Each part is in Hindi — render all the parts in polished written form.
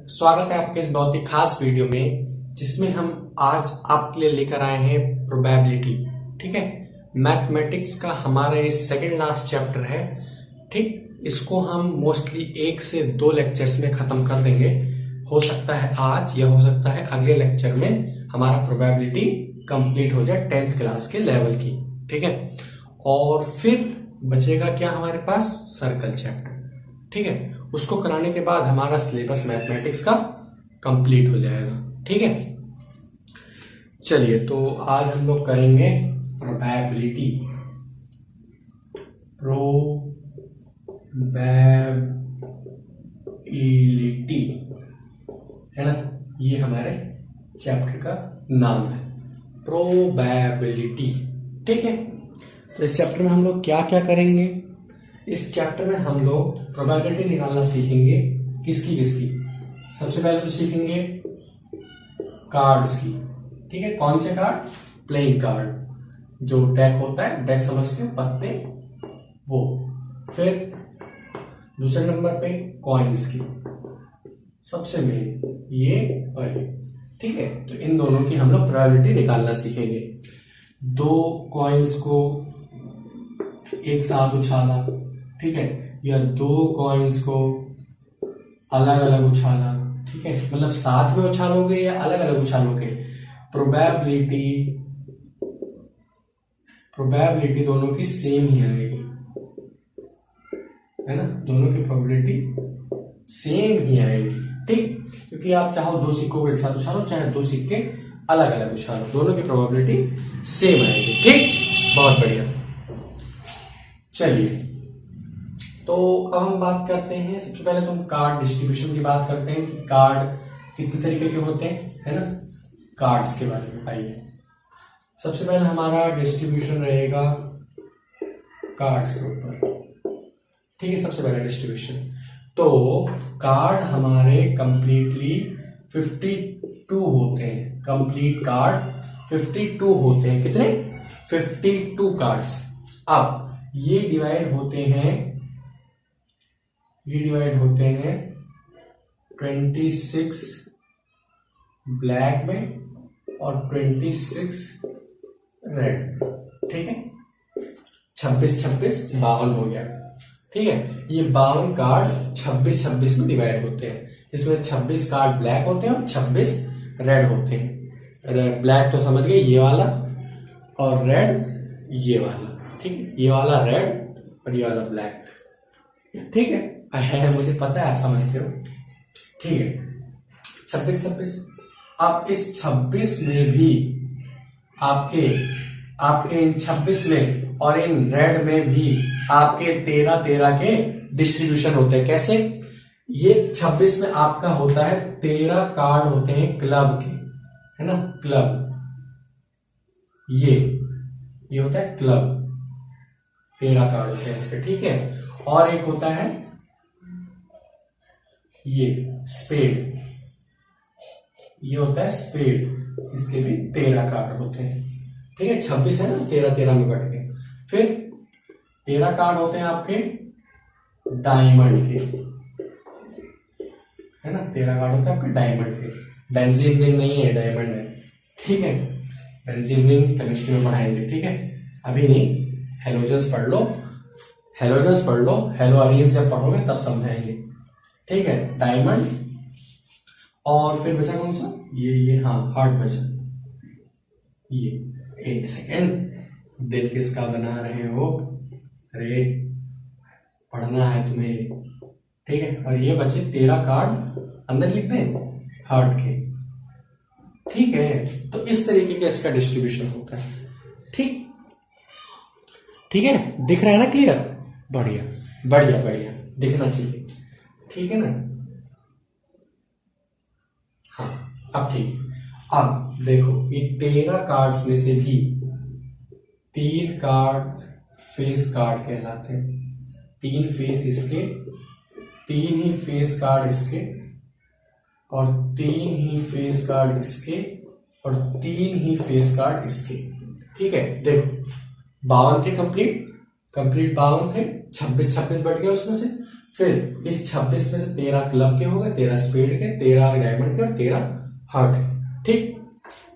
स्वागत है आपके इस बहुत ही खास वीडियो में जिसमें हम आज आपके लिए लेकर आए हैं प्रोबेबिलिटी। ठीक है, मैथमेटिक्स का हमारा ये सेकंड लास्ट चैप्टर है। ठीक, इसको हम मोस्टली 1 से 2 लेक्चर्स में खत्म कर देंगे। हो सकता है आज या हो सकता है अगले लेक्चर में हमारा प्रोबेबिलिटी कंप्लीट हो जाए 10th क्लास के लेवल की। ठीक है, और फिर बचेगा क्या हमारे पास, सर्कल चैप्टर। ठीक है, उसको कराने के बाद हमारा सिलेबस मैथमेटिक्स का कंप्लीट हो जाएगा। ठीक है, चलिए तो आज हम लोग करेंगे प्रोबेबिलिटी। प्रोबेबिलिटी है ना, ये हमारे चैप्टर का नाम है, प्रोबेबिलिटी। ठीक है, तो इस चैप्टर में हम लोग क्या क्या करेंगे। इस चैप्टर में हम लोग प्रोबेबिलिटी निकालना सीखेंगे। किसकी किसकी, सबसे पहले तो सीखेंगे कार्ड्स की। ठीक है, कौन से कार्ड, प्लेइंग कार्ड, जो डेक होता है, डेक समझते हो, पत्ते वो। फिर दूसरे नंबर पे कॉइन्स की, सबसे मेन ये और ये। ठीक है, तो इन दोनों की हम लोग प्रोबेबिलिटी निकालना सीखेंगे। 2 कॉइन्स को एक साथ उछाला, ठीक है, या 2 कॉइन्स को अलग अलग उछाला। ठीक है, मतलब साथ में उछालोगे या अलग अलग उछालोगे, प्रोबेबिलिटी दोनों की सेम ही आएगी, है ना, दोनों की प्रोबेबिलिटी सेम ही आएगी। ठीक, क्योंकि आप चाहो 2 सिक्कों को एक साथ उछालो, चाहे 2 सिक्के अलग अलग उछालो, दोनों की प्रोबेबिलिटी सेम आएगी। ठीक, बहुत बढ़िया। चलिए तो अब हम बात करते हैं, सबसे पहले तो हम कार्ड डिस्ट्रीब्यूशन की बात करते हैं कि कार्ड कितने तरीके के होते हैं, है ना, कार्ड्स के बारे में। आइए, सबसे पहले हमारा डिस्ट्रीब्यूशन रहेगा कार्ड्स के ऊपर। ठीक है, सबसे पहले डिस्ट्रीब्यूशन, तो कार्ड हमारे कंप्लीटली 52 होते हैं। कंप्लीट कार्ड 52 होते हैं। कितने, 52 कार्ड्स। अब ये डिवाइड होते हैं 26 ब्लैक में और 26 रेड। ठीक है, 26 52 हो गया। ठीक है, ये 52 कार्ड 26 में डिवाइड होते हैं, इसमें 26 कार्ड ब्लैक होते हैं और 26 रेड होते हैं। ब्लैक तो समझ गए, ये वाला, और रेड ये वाला। ठीक है, ये वाला रेड और ये वाला ब्लैक। ठीक है, मुझे पता है आप समझते हो। ठीक है, 26। अब इस 26 में भी आपके इन 26 में और इन रेड में भी आपके 13 के डिस्ट्रीब्यूशन होते हैं। कैसे, ये 26 में आपका होता है 13 कार्ड होते हैं क्लब के, है ना, क्लब, ये होता है क्लब, 13 कार्ड होते हैं इसके। ठीक है, और एक होता है ये स्पेड, ये होता है स्पेड, इसके भी 13 कार्ड होते हैं। ठीक है, 26 है ना, 13 में बट गए। फिर 13 कार्ड होते हैं आपके डायमंड के, है ना, 13 कार्ड होते हैं आपके डायमंड के। बेंजीन रिंग नहीं है, डायमंड है। ठीक है, बेंजीन रिंग केमिस्ट्री में पढ़ाएंगे। ठीक है, अभी नहीं, हेलोजन्स पढ़ लो, हेलो अरेंज जब पढ़ोगे तब समझाएंगे। ठीक है, डायमंड, और फिर बचा कौन सा, ये हाँ, हार्ट बचा। ये एक सेकेंड, दिल किसका बना रहे हो, अरे पढ़ना है तुम्हें। ठीक है, और ये बचे 13 कार्ड, अंदर लिख दें हार्ट के। ठीक है, तो इस तरीके का इसका डिस्ट्रीब्यूशन होता है। ठीक है ना, दिख रहा है ना, क्लियर, बढ़िया दिखना चाहिए। ठीक है ना, हाँ, अब ठीक। अब देखो, ये 13 कार्ड्स में से भी 3 कार्ड फेस कार्ड कहलाते हैं। 3 फेस इसके, 3 ही फेस कार्ड इसके, और 3 ही फेस कार्ड इसके, और 3 ही फेस कार्ड इसके। ठीक है, देखो 52 थे, कंप्लीट 52 थे, 26 बट गए उसमें से। फिर इस 26 में से 13 क्लब के हो गए, 13 स्पेड के, 13 डायमंड के और 13 हार्ट के। ठीक,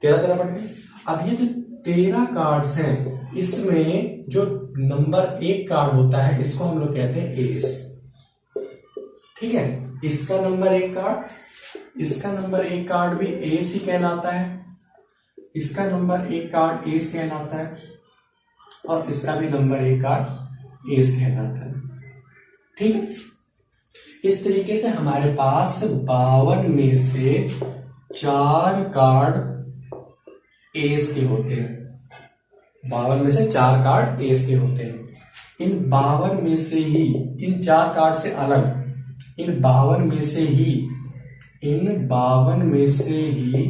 13 बढ़ गए। अब ये जो 13 कार्ड्स हैं, इसमें जो नंबर 1 कार्ड होता है इसको हम लोग कहते हैं एस। ठीक है, इसका नंबर 1 कार्ड, इसका नंबर 1 कार्ड भी एस ही कहलाता है, इसका नंबर 1 कार्ड एस कहलाता है, और इसका भी नंबर 1 कार्ड एस कहलाता है। ठीक है, इस तरीके से हमारे पास 52 में से 4 कार्ड एस के होते हैं। 52 में से 4 कार्ड एस के होते हैं। इन 52 में से ही, इन 4 कार्ड से अलग, इन 52 में से ही, इन 52 में से ही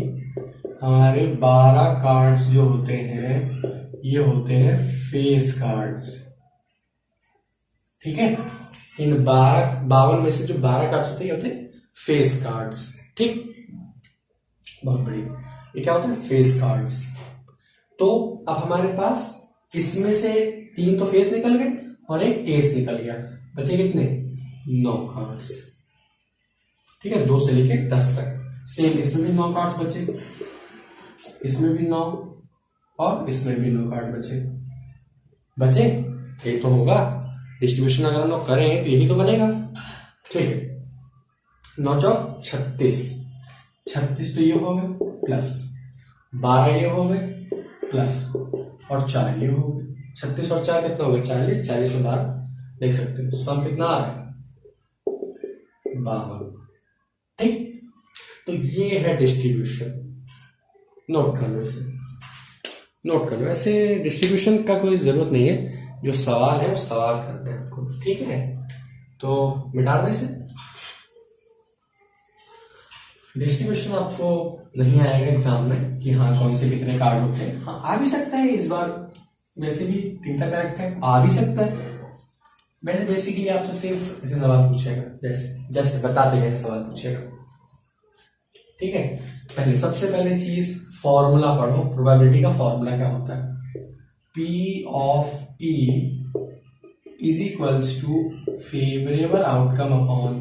हमारे 12 कार्ड्स जो होते हैं ये होते हैं फेस कार्ड्स। ठीक है, इन 52 में से जो 12 कार्ड्स होते हैं ये होते हैं फेस कार्ड्स। ठीक, बहुत बढ़िया। ये क्या होता है? Face cards. तो अब हमारे पास इसमें से 3 तो फेस निकल गए और एक एस निकल गया, बचे कितने? 9 कार्ड्स। ठीक है, 2 से लेके 10 तक। सेम इसमें भी 9 कार्ड्स बचे, इसमें भी 9 और इसमें भी 9 कार्ड बचे। ये तो होगा डिस्ट्रीब्यूशन, अगर हम लोग करें तो यही तो बनेगा। ठीक है, 9 चौक 36, 36 तो ये हो गए प्लस 12 ये हो गए प्लस और 4 ये हो गए। 36 और 4 कितना हो गया? 40, 40 और 12 देख सकते हो सम कितना आ रहा है? 52। ठीक, तो ये है डिस्ट्रीब्यूशन। नोट कर लो इसे, नोट कर लो। ऐसे डिस्ट्रीब्यूशन का कोई जरूरत नहीं है, जो सवाल है वो सवाल करते हैं आपको। ठीक है, तो मिटा दो इसे। डिस्ट्रीब्यूशन आपको नहीं आएगा एग्जाम में कि हाँ कौन से कितने कार्ड होते हैं। हाँ, आ भी सकता है इस बार, वैसे भी 3 तक करेक्ट है, आ भी सकता है। वैसे बेसिकली आपसे सिर्फ ऐसे सवाल पूछेगा, जैसे बताते कैसे सवाल पूछेगा। ठीक है, पहले सबसे पहले चीज फॉर्मूला पढ़ो। प्रोबेबिलिटी का फॉर्मूला क्या होता है? P of E is equals to favorable outcome upon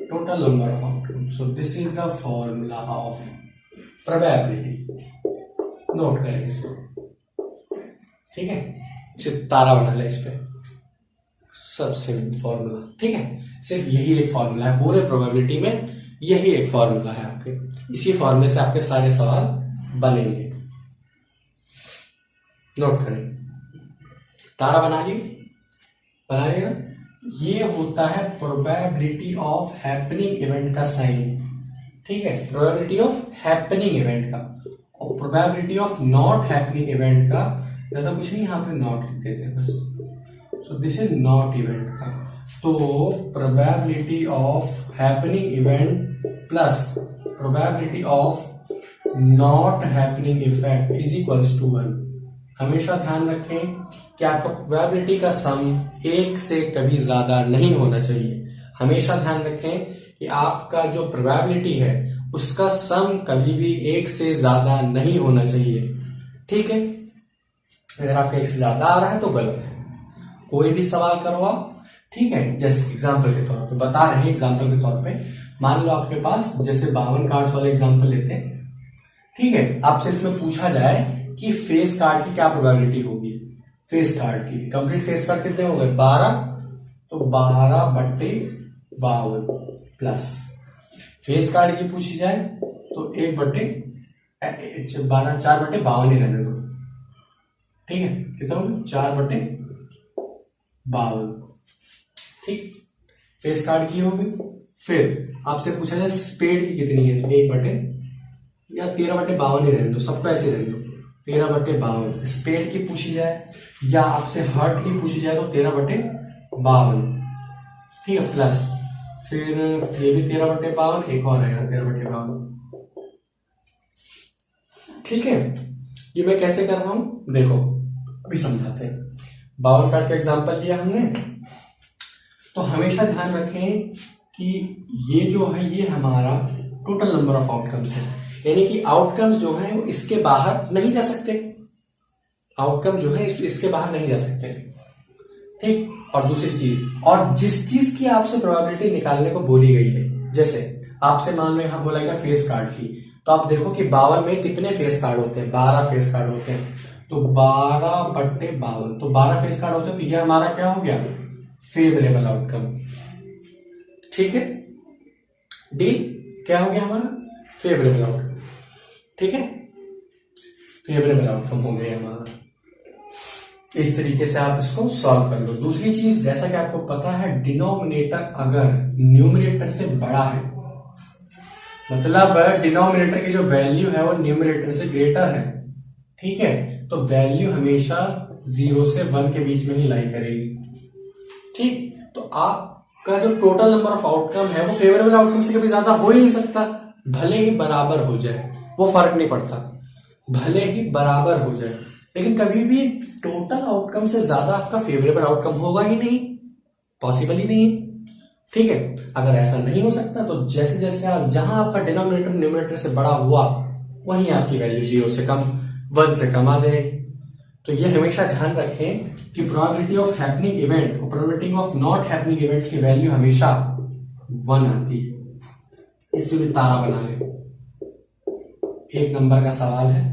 total number of outcomes. So this is the formula of probability. Note करें इसको। ठीक है, तारा बना ले इस पे, सबसे फॉर्मूला। ठीक है, सिर्फ यही एक फॉर्मूला है पूरे प्रोबेबिलिटी में, यही एक फॉर्मूला है आपके। इसी फॉर्मूले से आपके सारे सवाल बनेंगे। नोट करें, तारा बना लिएगा। ये होता है प्रोबेबिलिटी ऑफ हैपनिंग इवेंट का साइन। ठीक है, प्रोबेबिलिटी ऑफ हैपनिंग इवेंट का, और probability of not happening event का ज्यादा कुछ नहीं, यहाँ पे नॉट लिख देते बस। So this is not event का। तो probability of happening event plus probability of not happening effect is equals to 1। हमेशा ध्यान रखें कि आपका प्रोबेबिलिटी का सम 1 से कभी ज्यादा नहीं होना चाहिए। हमेशा ध्यान रखें कि आपका जो प्रोबेबिलिटी है उसका सम कभी भी 1 से ज्यादा नहीं होना चाहिए। ठीक है, अगर आपका 1 से ज्यादा आ रहा है तो गलत है। कोई भी सवाल करो आप, ठीक है, जैसे एग्जाम्पल के तौर पे बता रहे हैं, एग्जाम्पल के तौर पे मान लो आपके पास जैसे 52 कार्ड्स वाले एग्जाम्पल लेते हैं। ठीक है, आपसे इसमें पूछा जाए कि फेस कार्ड की क्या प्रोबेबिलिटी होगी। फेस कार्ड की कंप्लीट फेस कार्ड कितने हो गए? 12, तो 12/52 प्लस फेस कार्ड की पूछी जाए तो 1/12, 4/52 ही रहने दो। ठीक है, कितना होगा? 4/52। ठीक, फेस कार्ड की होगी। फिर आपसे पूछा जाए स्पेड की कितनी है, 1/, या 13/52 ही रहने दो, सबको ऐसे रहने दो, 13/52 स्पेड की पूछी जाए, या आपसे हर्ट की पूछी जाए तो 13/52। ठीक है, प्लस फिर ये भी 13/52, एक और रहेगा 13/52। ठीक है, ये मैं कैसे कर रहा हूं देखो, अभी समझाते हैं। 52 कार्ड का एग्जांपल लिया हमने, तो हमेशा ध्यान रखें कि ये जो है ये हमारा टोटल नंबर ऑफ आउटकम्स है, यानी कि आउटकम्स जो है वो इसके बाहर नहीं जा सकते। आउटकम जो है इसके बाहर नहीं जा सकते। ठीक। और दूसरी चीज, और जिस चीज की आपसे प्रोबेबिलिटी निकालने को बोली गई है, जैसे आपसे मान लो यहाँ बोला गया फेस कार्ड की, तो आप देखो कि 52 में कितने फेस कार्ड होते हैं, 12 फेस कार्ड होते हैं, तो 12/52, तो 12 फेस कार्ड होते हैं, तो ये हमारा क्या हो गया, फेवरेबल आउटकम। ठीक है, डी क्या हो गया हमारा, फेवरेबल आउटकम। ठीक है, फेवरेबल आउटकम हो गया हमारा। इस तरीके से आप इसको सॉल्व कर लो। दूसरी चीज, जैसा कि आपको पता है, डिनोमिनेटर अगर न्यूमरेटर से बड़ा है, मतलब डिनोमिनेटर की जो वैल्यू है वो न्यूमरेटर से ग्रेटर है, ठीक है, तो वैल्यू हमेशा 0 से 1 के बीच में ही लाई करेगी। ठीक, तो आपका जो टोटल नंबर ऑफ आउटकम है वो फेवरेबल आउटकम से कभी ज्यादा हो ही नहीं सकता, भले ही बराबर हो जाए, वो फर्क नहीं पड़ता, भले ही बराबर हो जाए, लेकिन कभी भी टोटल आउटकम से ज्यादा आपका फेवरेबल आउटकम होगा ही नहीं, पॉसिबल ही नहीं। ठीक है, अगर ऐसा नहीं हो सकता तो जैसे जैसे आप, जहां आपका डिनोमिनेटर न्यूमरेटर से बड़ा हुआ, वहीं आपकी वैल्यू 0 से कम, 1 से कम आ जाएगी। तो ये हमेशा ध्यान रखें कि प्रोबेबिलिटी ऑफ हैपनिंग इवेंट और probability of not happening event की वैल्यू हमेशा 1 आती है। इसमें भी तारा बना ले, 1 नंबर का सवाल है,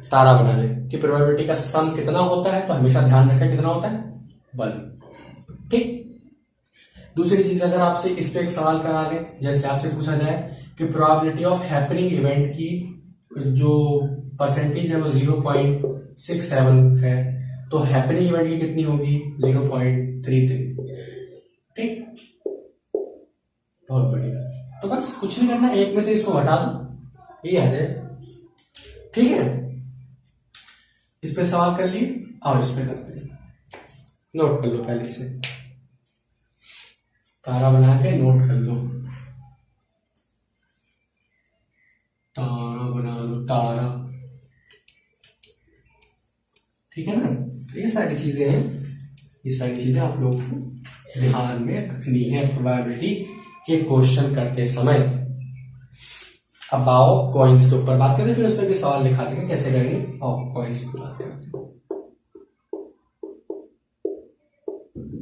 तारा बना ले कि प्रोबेबिलिटी का सम कितना होता है, तो हमेशा ध्यान रखें कितना होता है, 1। ठीक, दूसरी चीज, अगर आपसे इस पे एक सवाल करा ले, जैसे आपसे पूछा जाए कि प्रोबेबिलिटी ऑफ हैपनिंग इवेंट की जो परसेंटेज है वो 0.67 है, तो हैपनिंग इवेंट की कितनी होगी, 0.33। ठीक, बहुत बढ़िया। तो बस कुछ नहीं करना, एक में से इसको हटा दो, ये आ जाए। ठीक है, इस पे सवाल कर लिए, और इस पे करते हैं, नोट कर लो पहले से, तारा बना के नोट कर लो, तारा बना लो, तारा। ठीक है ना, तो ये सारी चीजें हैं, ये सारी चीजें आप लोग को ध्यान में रखनी है प्रोबेबिलिटी के क्वेश्चन करते समय। अब आओ कॉइन्स के ऊपर बात करते हैं, फिर उस पर भी सवाल दिखा देंगे कैसे करेंगे। और कॉइन्स की बात करते हैं,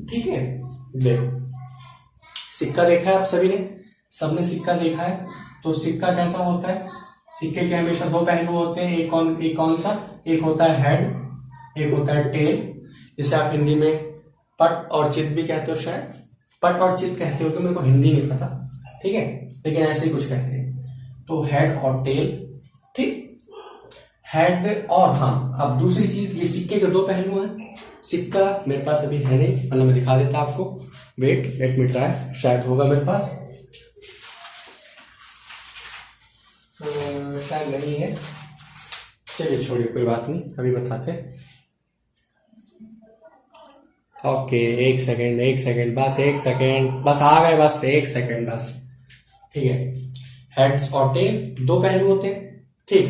ठीक है। देखो, सिक्का देखा है आप सभी ने, सबने सिक्का देखा है, तो सिक्का कैसा होता है, सिक्के के हमेशा 2 पहलू होते हैं, एक कौन सा, एक होता है हेड, एक होता है टेल, जिसे आप हिंदी में पट और चित भी कहते हो, शायद पट और चित कहते हो, तो मेरे को हिंदी नहीं पता, ठीक है, लेकिन ऐसे ही कुछ कहते हैं। तो हेड और टेल, ठीक, हेड और, हाँ, अब दूसरी चीज, ये सिक्के के 2 पहलू हैं। सिक्का मेरे पास अभी है नहीं, मतलब मैं दिखा देता आपको, वेट एक मिनट है, शायद होगा मेरे पास, शायद नहीं है, चलिए छोड़िए, कोई बात नहीं, अभी बताते। ओके, एक सेकेंड, बस 1 सेकेंड, बस आ गए, बस 1 सेकेंड बस। ठीक है, हेड्स और टेल 2 पहलू होते हैं, ठीक।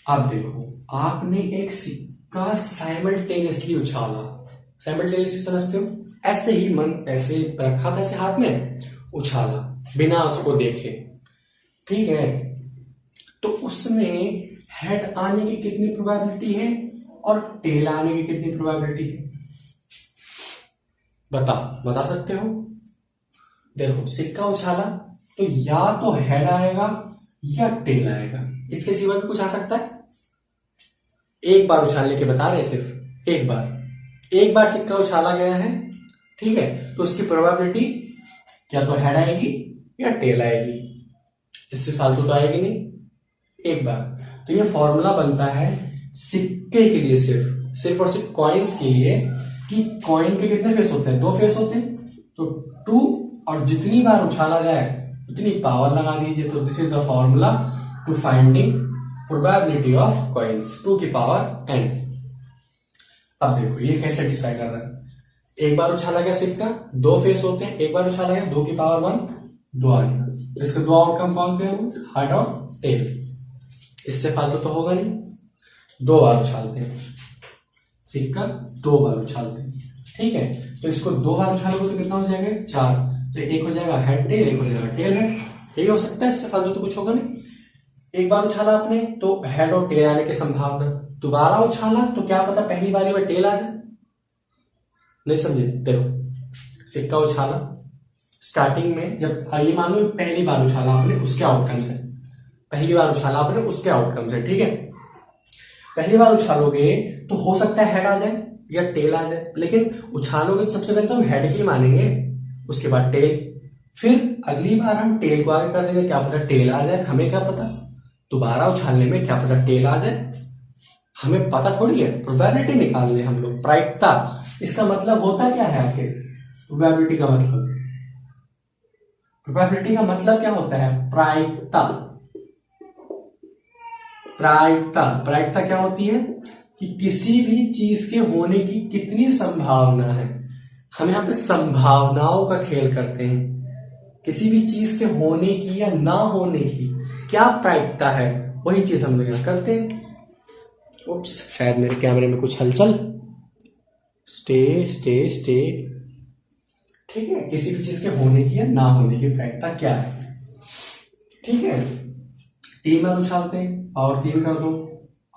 अब देखो, आपने एक सिक्का साइमल्टेनियसली उछाला, साइमल्टेनियसली समझते हो, ऐसे ही मन ऐसे रखा था, ऐसे हाथ में उछाला बिना उसको देखे, ठीक है, तो उसमें हेड आने की कितनी प्रोबेबिलिटी है और टेल आने की कितनी प्रोबेबिलिटी है, बता सकते हो। देखो, सिक्का उछाला तो या तो हेड आएगा या टेल आएगा, इसके सिवा भी कुछ आ सकता है। एक बार उछालने के बता रहे हैं, सिर्फ एक बार सिक्का उछाला गया है, ठीक है, तो उसकी प्रोबेबिलिटी या तो हेड आएगी या टेल आएगी, इससे फालतू तो आएगी नहीं एक बार। तो ये फॉर्मूला बनता है सिक्के के लिए, सिर्फ और सिर्फ कॉइन्स के लिए, कि कॉइन के कितने फेस होते हैं, 2 फेस होते हैं, तो 2, और जितनी बार उछाला जाए उतनी पावर लगा दीजिए। तो this is the formula to finding probability of coins, 2 की पावर n। अब देखो ये कैसे सेटिस्फाई कर रहा है, एक बार उछाला गया सिक्का, 2 फेस होते हैं, एक बार उछाला गया 2 की पावर 1, 2 आ गया। इसके 2 आउटकम कौन से हैं, हेड और टेल, इससे फालतू तो होगा नहीं। 2 बार उछालते हैं सिक्का, 2 बार उछालते हैं, ठीक है, तो इसको 2 बार उछालोगे तो कितना हो जाएगा, 4, तो एक हो जाएगा हेड टेल, एक हो जाएगा टेल हेड, यही हो सकता है, इससे फालतू तो कुछ होगा नहीं। एक बार उछाला आपने तो हेड और टेल आने की संभावना, दोबारा उछाला तो क्या पता पहली बारी में टेल आ जाए, नहीं समझे? देखो, सिक्का उछाला, स्टार्टिंग में जब ये मान लो पहली बार उछाला आपने, उसके आउटकम्स है, पहली बार उछाला आपने उसके आउटकम्स है, ठीक है। पहली बार उछालोगे तो हो सकता है हेड आ जाए या टेल आ जाए, लेकिन उछालोगे तो सबसे पहले तो हम हेड की मानेंगे, उसके बाद टेल, फिर अगली बार हम टेल को आगे कर देंगे, क्या पता टेल आ जाए, हमें क्या पता, दोबारा उछालने में क्या पता टेल आ जाए, हमें पता थोड़ी है। प्रोबेबिलिटी निकालने हम लोग, प्रायिकता, इसका मतलब होता क्या है आखिर प्रोबेबिलिटी का मतलब? प्रोबेबिलिटी का मतलब क्या होता है? प्रायिकता। प्रायिकता, प्रायिकता क्या होती है कि किसी भी चीज के होने की कितनी संभावना है। हम यहाँ पे संभावनाओं का खेल करते हैं, किसी भी चीज के होने की या ना होने की क्या प्रायिकता है, वही चीज हम लोग यहाँ करते हैं। उप्स, शायद मेरे कैमरे में कुछ हलचल। स्टे स्टे स्टे, ठीक है। किसी भी चीज के होने की या ना होने की प्रायिकता क्या है, ठीक है। 3 बार उछालते हैं और 3 कर दो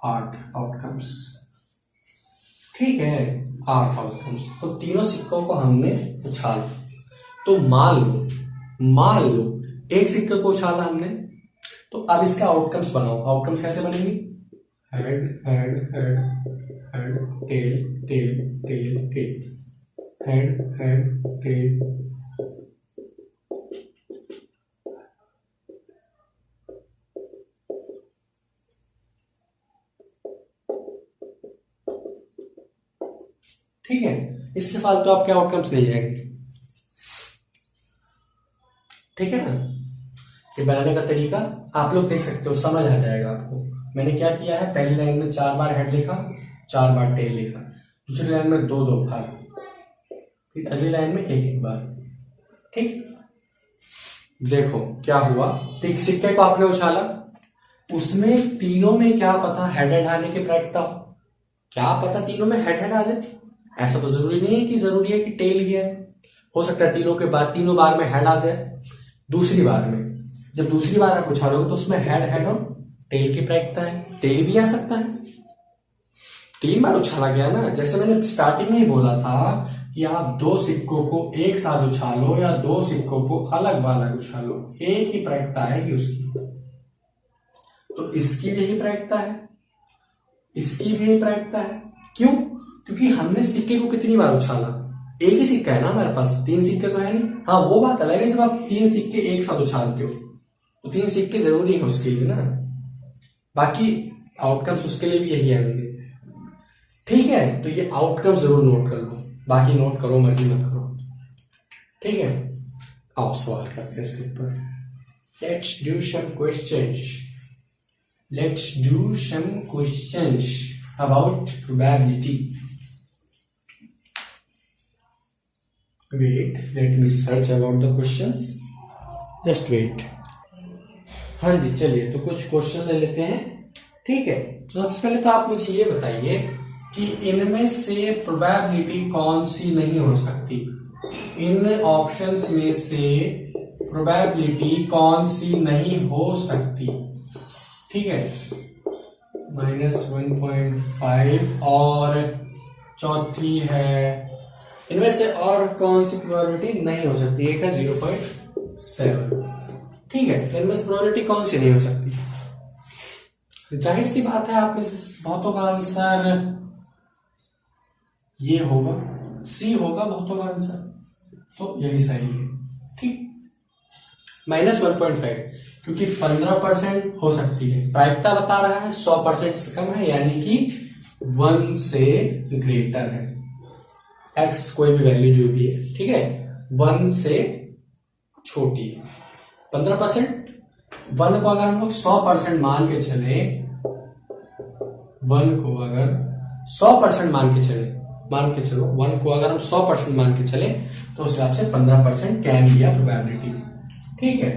8 आउटकम्स, ठीक है, 8 आउटकम्स। तो तीनों सिक्कों को हमने उछाला, तो मान लो एक सिक्के को उछाला हमने, तो अब इसका आउटकम्स बनाओ। आउटकम्स कैसे बनेंगे? Head head head head, tail tail tail tail, head head tail, ठीक है। इससे फालतू आपके आउटकम्स नहीं आएंगे, ठीक है ना। ये बनाने का तरीका आप लोग देख सकते हो, समझ आ जाएगा आपको। मैंने क्या किया है, पहली लाइन में 4 बार हेड लिखा, 4 बार टेल लिखा, दूसरी लाइन में 2 बार, फिर अगली लाइन में 1 बार, ठीक। देखो क्या हुआ, एक सिक्के को आपने उछाला, उसमें तीनों में क्या पता हेड आने की प्रायिकता हो, क्या पता तीनों में हेड आ जाए। ऐसा तो जरूरी नहीं है कि जरूरी है कि टेल ही है, हो सकता है तीनों बार में हेड आ जाए। दूसरी बार में, जब दूसरी बार आप उछालोगे तो उसमें हेड और टेल की प्रायिकता है, टेल भी आ सकता है। 3 बार उछाला गया ना, जैसे मैंने स्टार्टिंग में ही बोला था कि आप 2 सिक्कों को एक साथ उछालो या 2 सिक्कों को अलग अलग उछालो, एक ही प्रायिकता आएगी उसकी। तो इसकी भी यही प्रायिकता है, इसकी भी यही प्रायिकता है। क्यों? क्योंकि हमने सिक्के को कितनी बार उछाला, एक ही सिक्का है ना हमारे पास, 3 सिक्के तो है नहीं। हाँ, वो बात अलग है जब आप 3 सिक्के एक साथ उछालते हो, तो 3 सिक्के जरूरी है उसके लिए ना, बाकी आउटकम्स उसके लिए भी यही आएंगे, ठीक है। तो ये आउटकम जरूर नोट कर लो, बाकी नोट करो मर्जी मत करो, ठीक है। आओ सवाल करते हैं इसके ऊपर। Let's do some questions about probability. Wait, let me search about the questions. Just wait. हाँ जी, चलिए तो कुछ क्वेश्चन ले लेते हैं, ठीक है। तो सबसे पहले तो आप मुझे ये बताइए कि इनमें से प्रोबेबिलिटी कौन सी नहीं हो सकती, इन ऑप्शंस में से प्रोबेबिलिटी कौन सी नहीं हो सकती, ठीक है। -1.5 और चौथी है, इनमें से और कौन सी प्रोबेबिलिटी नहीं हो सकती? एक है 0.7, ठीक है। इनमें से प्रोबेबिलिटी कौन सी नहीं हो सकती? जाहिर सी बात है आप में से बहुतों का आंसर ये होगा, सी होगा बहुतों का आंसर, तो यही सही है, ठीक। -1.5 क्योंकि 15% हो सकती है, प्रायिकता बता रहा है 100% से कम है, यानी कि 1 से ग्रेटर है, एक्स कोई भी वैल्यू जो भी है, ठीक है, 1 से छोटी है। 15%, 1 को अगर हम लोग 100% मान के चले, 1 को अगर 100% मान के चलो 1 को अगर हम 100% मान के चले तो उस हिसाब से 15% कैन बी अ प्रोबेबिलिटी, ठीक है।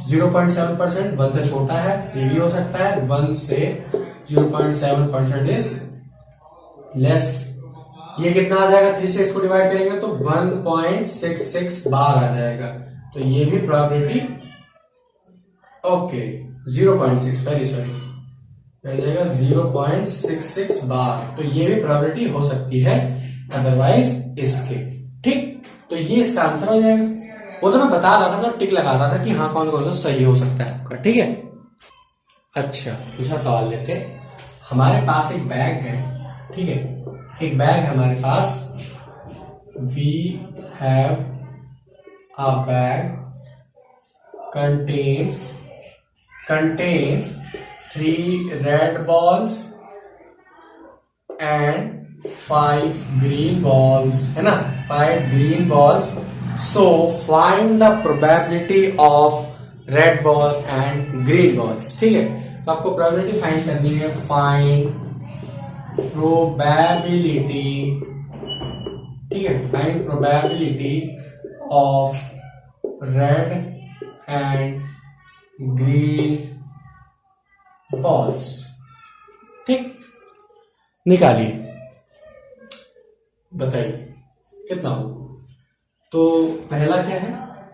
0.7% 1 से छोटा है, ये भी हो सकता है, 1 से 0.7% इज लेस। ये कितना आ जाएगा, 3 से इसको डिवाइड करेंगे तो 1.66 बार आ जाएगा, तो ये भी प्रोबेबिलिटी, ओके 0.6, वेरी सॉरी, आ जाएगा 0.66 बार, तो ये भी प्रोबेबिलिटी हो सकती है, अदरवाइज इसके। ठीक, तो ये इसका आंसर हो जाएगा। वो तो मैं बता रहा था, तो टिक लगा रहा था कि हाँ कौन कौन सा सही हो सकता है आपका। ठीक है, अच्छा दूसरा सवाल लेते हैं। हमारे पास एक बैग है, ठीक है, एक बैग है हमारे पास। We have a bag contains 3 red balls and 5 green balls, है ना, 5 green balls. So find the probability of red balls and green balls. ठीक है, तो आपको probability फाइंड करनी है। find probability, ठीक है, find probability of red and green balls. ठीक, निकालिए, बताइए कितना हो। तो पहला क्या है,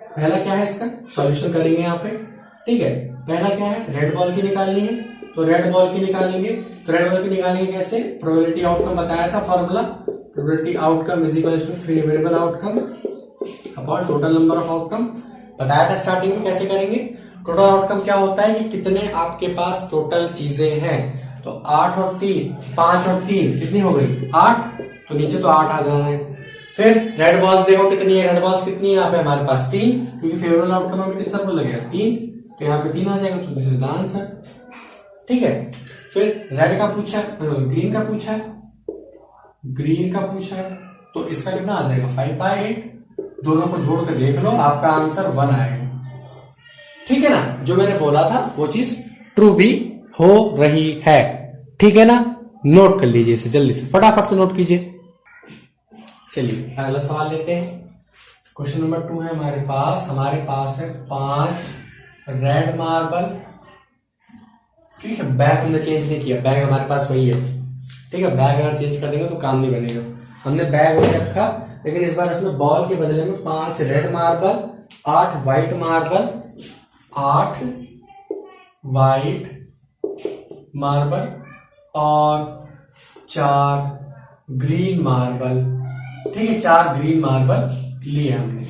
पहला क्या है इसका सॉल्यूशन करेंगे यहाँ पे। ठीक है, पहला क्या है, रेड बॉल की निकालनी है, तो रेड बॉल की निकालेंगे। तो रेड बॉल की निकालेंगे कैसे, प्रोबेबिलिटी आउटकम बताया था formula, probability outcome is equal to favourable outcome upon total number of outcome बताया था स्टार्टिंग में। कैसे करेंगे, टोटल आउटकम क्या होता है कि कितने आपके पास टोटल चीजें हैं। तो 8 और 3, 5 और 3 कितनी हो गई 8, तो नीचे तो 8 आ जाना है। फिर रेड बॉल्स देखो कितनी है, रेड बॉल्स कितनी है यहाँ पे हमारे पास 3, क्योंकि फेवरेबल आउटकम हमें किस सब को लगेगा 3, तो यहाँ पे 3 आ जाएगा, तो दिस इज द आंसर। ठीक है, फिर रेड का पूछा, ग्रीन का पूछा, ग्रीन का पूछा, तो इसका कितना आ जाएगा 5/8। दोनों को जोड़ के देख लो, आपका आंसर 1 आएगा। ठीक है ना, जो मैंने बोला था वो चीज ट्रू भी हो रही है। ठीक है ना, नोट कर लीजिए इसे जल्दी से, फटाफट से नोट कीजिए। चलिए अगला सवाल लेते हैं। क्वेश्चन नंबर 2 है हमारे पास है 5 रेड मार्बल। ठीक है, बैग हमने चेंज नहीं किया, बैग हमारे पास वही है। ठीक है, बैग अगर चेंज कर देंगे तो काम नहीं बनेगा। हमने बैग वही रखा, लेकिन इस बार उसमें बॉल के बदले में 5 red marble, 8 white marble, 8 white marble और 4 ग्रीन मार्बल। ठीक है, 4 ग्रीन मार्बल लिए हमने।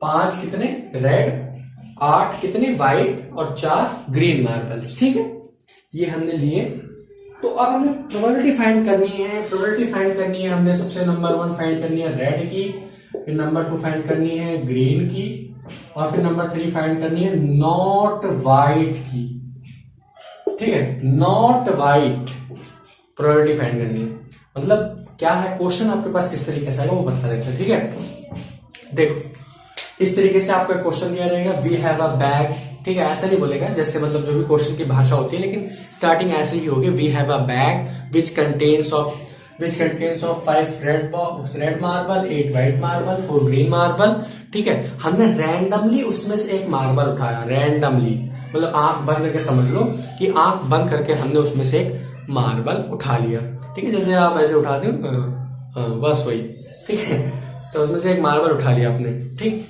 5 कितने रेड, 8 कितने व्हाइट और 4 ग्रीन मार्बल्स। ठीक है, ये हमने लिए। तो अब हमें प्रोबेबिलिटी फाइंड करनी है। प्रोबेबिलिटी फाइंड करनी है हमने, सबसे नंबर 1 फाइंड करनी है रेड की, फिर नंबर 2 फाइंड करनी है ग्रीन की, और फिर नंबर 3 फाइंड करनी है नॉट वाइट की। ठीक है, नॉट वाइट प्रोबेबिलिटी फाइंड करनी है। मतलब क्या है, क्वेश्चन आपके पास किस तरीके से आएगा वो बता देते हैं। ठीक है, देखो इस तरीके से आपका क्वेश्चन दिया रहेगा, वी हैव अ बैग। ठीक है, ऐसा नहीं बोलेगा जैसे मतलब जो भी क्वेश्चन की भाषा होती है, लेकिन स्टार्टिंग ऐसे ही होगी, we have a bag which contains of 5 red marble, 8 white marble, 4 green marble. ठीक है, हमने रैंडमली उसमें से एक मार्बल उठाया, रैंडमली मतलब आंख बंद करके समझ लो कि आंख बंद करके हमने उसमें से एक मार्बल उठा लिया। ठीक है, जैसे आप ऐसे उठाते हो, बस वही। ठीक है, तो उसमें से एक मार्बल उठा लिया आपने। ठीक,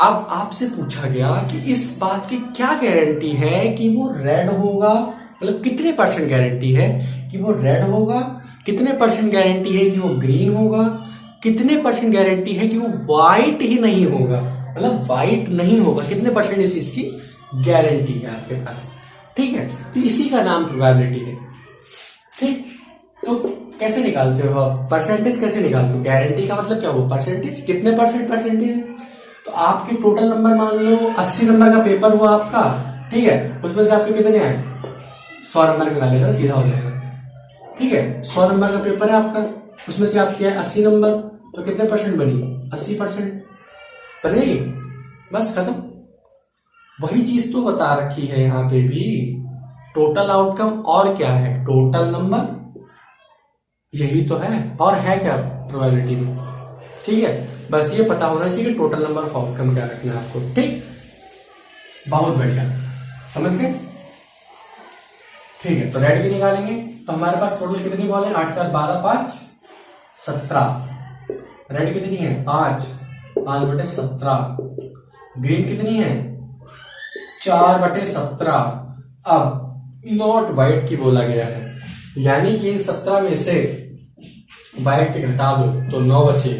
अब आपसे पूछा गया कि इस बात की क्या गारंटी है कि वो रेड होगा, मतलब कितने % गारंटी है कि वो रेड होगा, कितने % गारंटी है कि वो ग्रीन होगा, कितने % गारंटी है कि वो व्हाइट ही नहीं होगा, मतलब व्हाइट नहीं होगा, कितने % इस चीज की गारंटी है आपके पास। ठीक है, तो इसी का नाम प्रोबेबिलिटी है। ठीक, तो कैसे निकालते हो आप, परसेंटेज कैसे निकालते हो, गारंटी का मतलब क्या हो, परसेंटेज, कितने % है। तो आपके टोटल नंबर मान लो 80 नंबर का पेपर हुआ आपका। ठीक है, उसमें से आपके कितने आए, 100 नंबर निकाल लेना, सीधा हो जाएगा। ठीक है, 100 नंबर का पेपर है आपका, उसमें से आपके 80 नंबर, तो कितने % बनी, 80% बनेगी, बस खत्म। वही चीज तो बता रखी है यहाँ पे भी, टोटल आउटकम और क्या है, टोटल नंबर, यही तो है, और है क्या प्रोबेबिलिटी में। ठीक है, बस ये पता होना चाहिए कि टोटल नंबर ऑफ आउटकम क्या रखना है आपको। ठीक, बहुत बढ़िया, समझ गए। ठीक है, तो रेड भी निकालेंगे। तो हमारे पास टोटल कितनी बॉल है, 8 4 12 5 17। रेड कितनी है 5 बटे 17। ग्रीन कितनी है 4 बटे 17। अब नॉट व्हाइट की बोला गया है, यानी कि इन 17 में से डायरेक्ट हटा दो तो 9 बचे,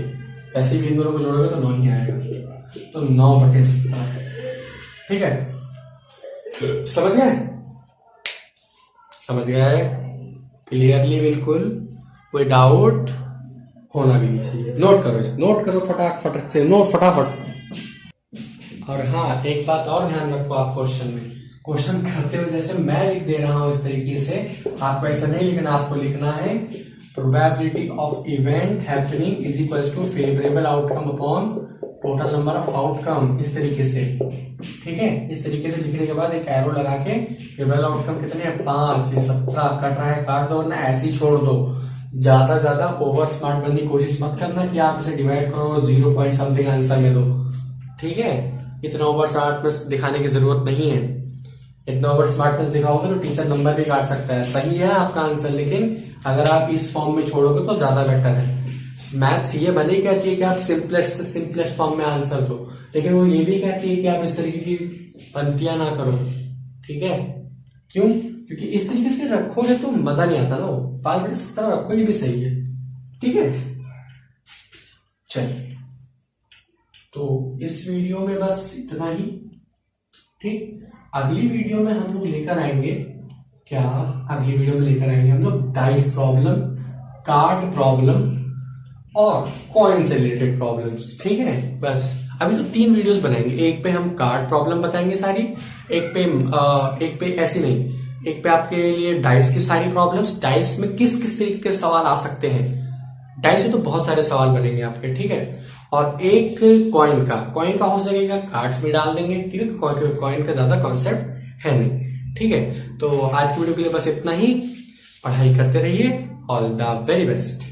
ऐसे भी इन दोनों को जोड़ोगे तो 9 ही आएगा, तो 9/17। ठीक है, समझ गए? समझ गए क्लियरली, बिल्कुल कोई डाउट होना भी नहीं चाहिए। नोट करो इसको, नोट करो फटाफट से, नोट फटाफट। और हाँ, एक बात और ध्यान रखो, आप क्वेश्चन करते हो जैसे मैं लिख दे रहा हूं इस तरीके से, आपको ऐसा नहीं लिखना, आपको लिखना है probability of event happening is equals to favourable outcome upon total number of outcome, इस तरीके से। ठीक है, इस तरीके से लिखने के बाद एक एरो लगा के फेवरेबल आउटकम कितने हैं 5, 17 कट रहा है काट दो, वरना ऐसे ही छोड़ दो। ज्यादा ओवर स्मार्ट बनने की कोशिश मत करना कि आप इसे डिवाइड करो 0 पॉइंट समथिंग आंसर में दो। ठीक है, इतना ओवर स्मार्टनेस दिखाने की जरूरत नहीं है। इतना ओवर स्मार्टनेस दिखाओगे तो टीचर नंबर भी काट सकता है। सही है आपका आंसर, लेकिन अगर आप इस फॉर्म में छोड़ोगे तो ज्यादा बेटर है। मैथ्स ये भले ही कहती है कि आप सिंपलेस्ट से सिंपलेस्ट फॉर्म में आंसर दो, लेकिन वो ये भी कहती है कि आप इस तरीके की पंक्तियां ना करो। ठीक है, क्यों? क्योंकि इस तरीके से रखोगे तो मजा नहीं आता ना। 5/17 रखो, ये भी सही है। ठीक है, चलिए, तो इस वीडियो में बस इतना ही। ठीक, अगली वीडियो में हम लोग लेकर आएंगे क्या? अगली वीडियो में लेकर आएंगे हम लोग डाइस प्रॉब्लम, कार्ड प्रॉब्लम और कॉइन से रिलेटेड प्रॉब्लम्स। ठीक है, बस अभी तो 3 वीडियोस बनाएंगे। एक पे हम कार्ड प्रॉब्लम बताएंगे सारी, एक पे ऐसी नहीं, एक पे आपके लिए डाइस की सारी प्रॉब्लम्स, डाइस में किस किस तरीके के सवाल आ सकते हैं। डाइस में तो बहुत सारे सवाल बनेंगे आपके। ठीक है, और एक कॉइन का हो सकेगा, कार्ड्स में डाल देंगे। ठीक है, कॉइन का ज्यादा कॉन्सेप्ट है नहीं। ठीक है, तो आज की वीडियो के लिए बस इतना ही। पढ़ाई करते रहिए। All the very best.